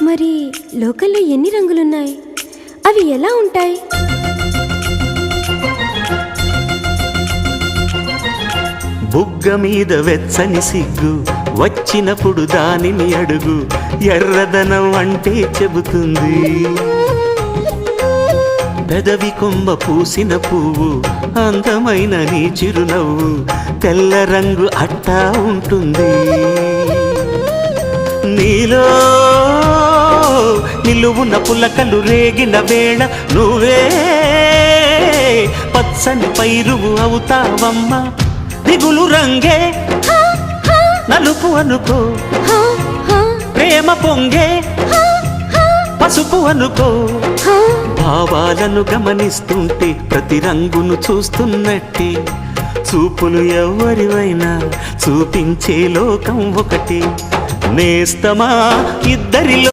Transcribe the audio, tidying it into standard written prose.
మరి లోకల్లో ఎన్ని రంగులున్నాయి? అవి ఎలా ఉంటాయి? బుగ్గ మీద వెచ్చని సిగ్గు వచ్చినప్పుడు దానిని అడుగు, ఎర్రదనం అంటే చెబుతుంది. పెదవి కొమ్మ పూసిన పువ్వు అందమైన నీ చిరునవ్వు, తెల్ల రంగు అట్టా ఉంటుంది. నీలో నిలువున పులకలు రేగిన వేళ నువ్వే పచ్చని పైరువు అవుతావమ్మా. దిగులు రంగే నలుపు అనుకో, ప్రేమ పొంగే పసుపు అనుకో. భావాలను గమనిస్తుంటే ప్రతి రంగును చూస్తున్నట్టే, చూపులు ఎవరివైనా చూపించే లోకం ఒకటి. నేస్తమా ఇద్దరిలో